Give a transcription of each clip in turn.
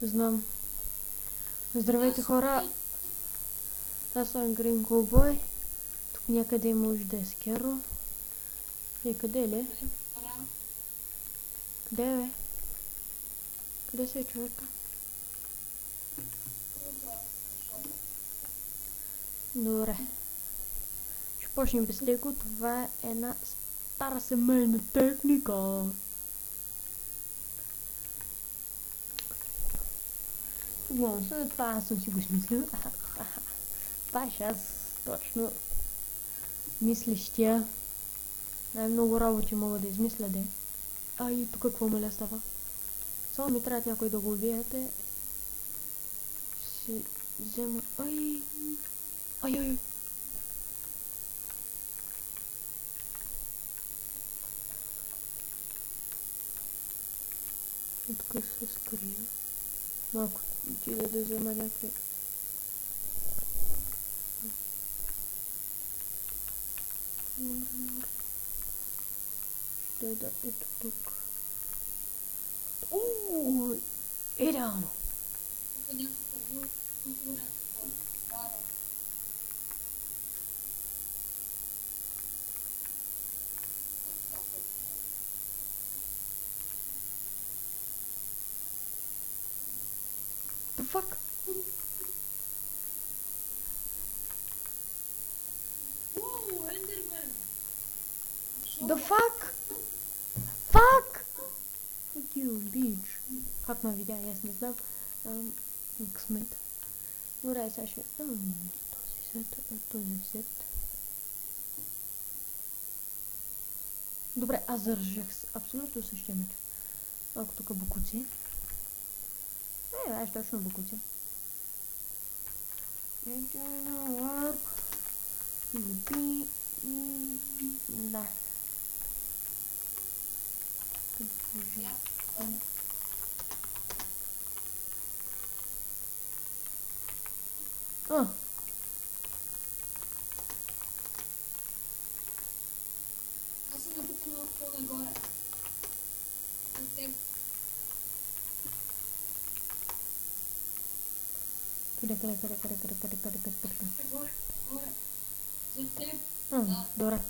Знам. Здравейте, хора! Аз съм Green Cowboy. Тук някъде може да е Скеро. Къде ли? Къде бе? Къде се е човека? Добре. Ще почнем без леко. Това е една стара семейна техника. Главно се, това аз съм си го смислил. Паш аз точно мислещия. Най-много работи мога да измисля, де. И тук какво ме става? Само ми трябва някой да го убиете. Си взема... Ай! И тук се скрия. Малко отида да взема някакви... Ще да ето тук. Идеално! The fuck? The fuck? Fuck! Fuck you, bitch. Как ме видя, аз не знам. Късмет. Добре, сега ще... Този сет. Добре, аз заражах абсолютно същия меч. Малко тук букуци. Аз точно букуци. Да. Аз съм напукнала по-нагоре. Къде? Горе. За теб. Добре.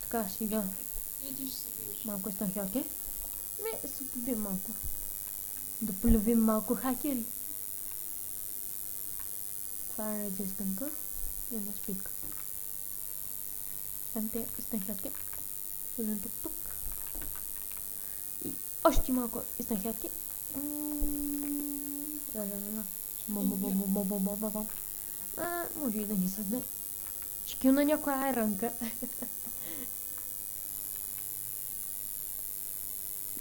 Така, сега. Ти ще се биеш. Малко изтън хакер. Се побием малко. Да полюбим малко хакери. Това е резистънка. И една спика. Станте изтън хакер. Слезем тук. И още малко изтън хакер. Може и да ни съзне. Ще килна някоя айранка.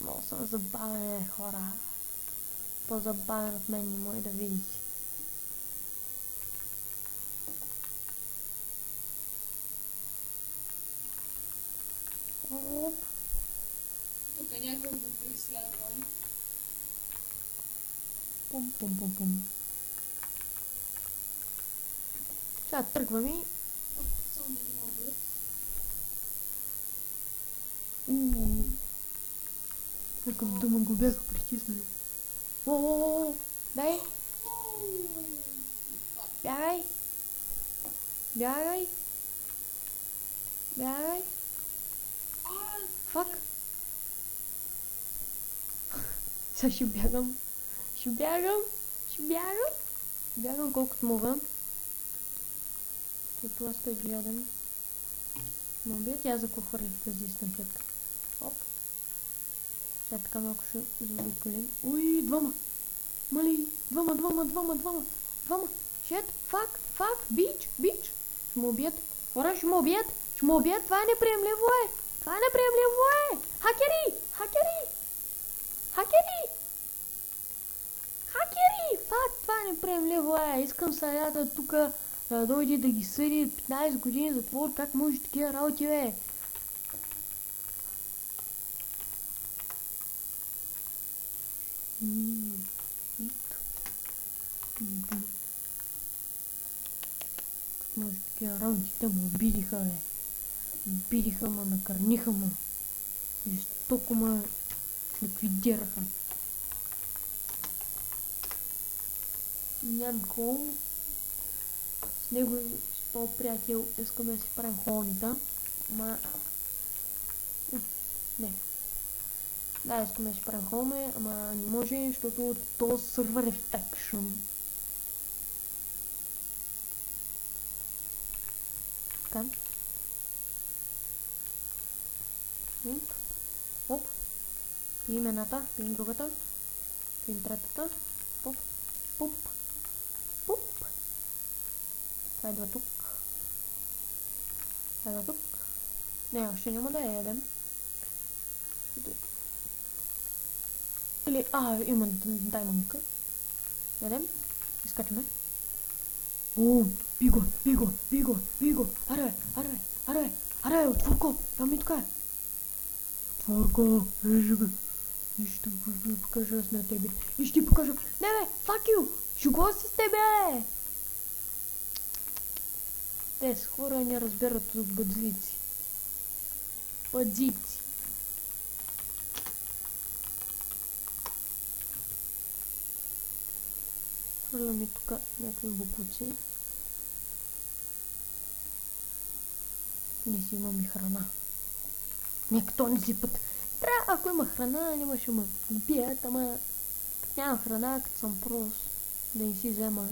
Много съм забавен, хора. По-забавен от мен не може да видите. Тук някой го преследвам. Пум. Сега тръгвам и... Само да ги мога. Какъв дума го бяха притиснали. Дай! Бягай! Фак! Сега ще бягам. Бягам колкото мога. Като аз те гледам. Ма убият, аз за какво хвърлих тази стъмпетка. Оп. Сега така малко ще заобиколим. Двама! Мали! Двама! Shit! Fuck! Бич! Ще му убият! Хора, ще му убият! Това е неприемливо Хакери! Фак! Това е неприемливо Искам сега тук да дойде да ги съди 15 години затвор. Как може такива работи, бе? Как може такива работи? Те му обидиха, бе. Обидиха ма, накърниха ма. Жестоко ма ликвидираха. Нянко. С него и с този приятел искаме да си правим холнита. Ама... Не. Да, искаме да си правим холме, ама не може, защото то сървър е фекшн. Така. Оп. Пием едната, пием другата. Пием третата. Поп. Пуп. Пуп. Това идва тук. Това идва тук. Не, още няма да я ядем. Или, има даймонка. Ядем. Изкачаме. О, биго, биго, биго, биго. Аре, аре, аре, аре, отворко. Там ми тука е. Отворко, ежи бе. И ще покажа аз на тебе. И ще ти покажа. Не бе, fuck you. Шуго си с тебе. Тези хора не разбират от бъдзици. Бъдзици. Хвърляме тук някакви букуци. Не си имам и храна. Нека то не си път. Трябва, ако има храна, нямаше ме убият, ама като няма храна, като съм прост, да не си взема.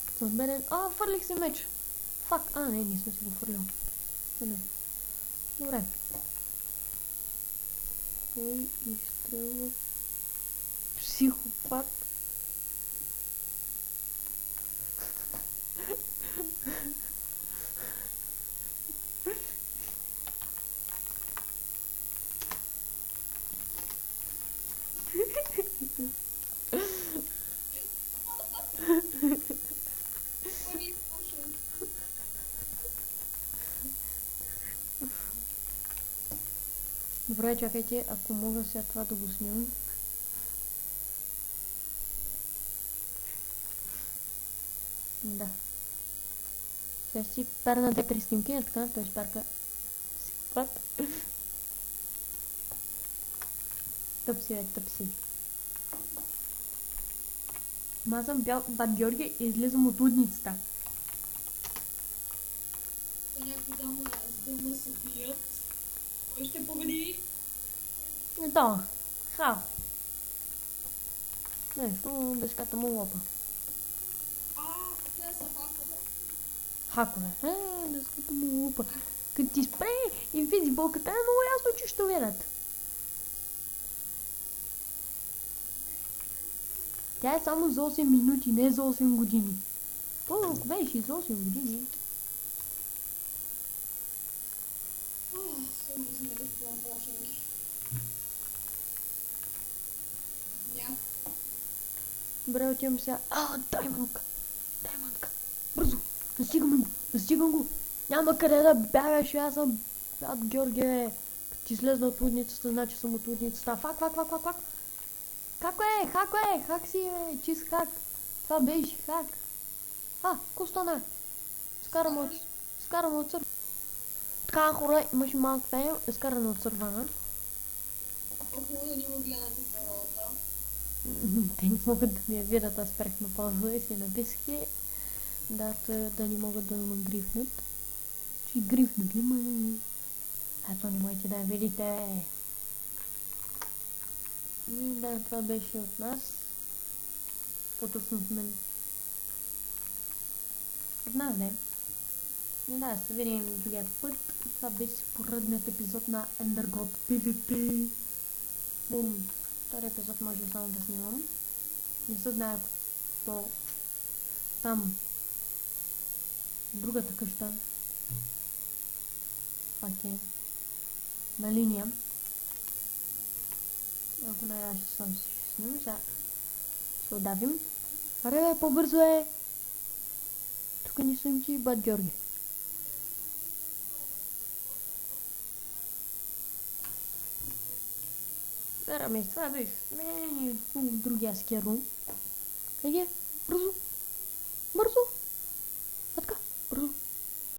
Като съм беден... Фърлих си меч! Фак! Не съм си го фърлил. Не. Добре. Той изстрелва... Психопат. Добре, чакайте, ако мога сега това да го снимам. Да. Сега си перна две-три снимки, така, той перка психопат. Тъпси, тъпси. Мазам бял бат Георги и излизам от лудницата. Някакви дама с дъма се бият. Кой ще победи? Да. Хао. Нещо, дъската му лопа. Те са хакове. Хакове. Дъската му лопа. Като ти спре инвизибълката е много ясно, че ще видят. Тя е само за 8 минути, не за 8 години. Ако беше за 8 години. Съм измерих планпошенки. Добре, отивам сега. Даймонка! Даймонка! Бързо! Настигам го! Няма къде да бягаш, аз съм бат Георгие. Като ти излезна от лудницата, значи съм от лудницата. Фак! Хак си, бе! Чист хак! Това беше хак! Ко стана? Скараме от сърва. Така, хора, имаше малко фейл, изкаране от сървана. Хубаво да ни го гледате паролата. Те не могат да ми я видят, аз спрях на пауза и си написах да не могат да ме грифнат. Че грифнат ли ме? Ето не можете да я видите. Да, това беше от нас. По-точно от мен. От нас, да. И да, се видим другия път. Това беше поредният епизод на Endergod PvP. Бум. Втори епизод може само да снимам. Не се знае то там другата къща пак е на линия. Ако не, аз ще съм си снимам. Сега се отдавим. Аре, по-бързо е! Тук не съм ти бат Георги. Зараме, това беше. Не, другия скеру. Еге, бързо!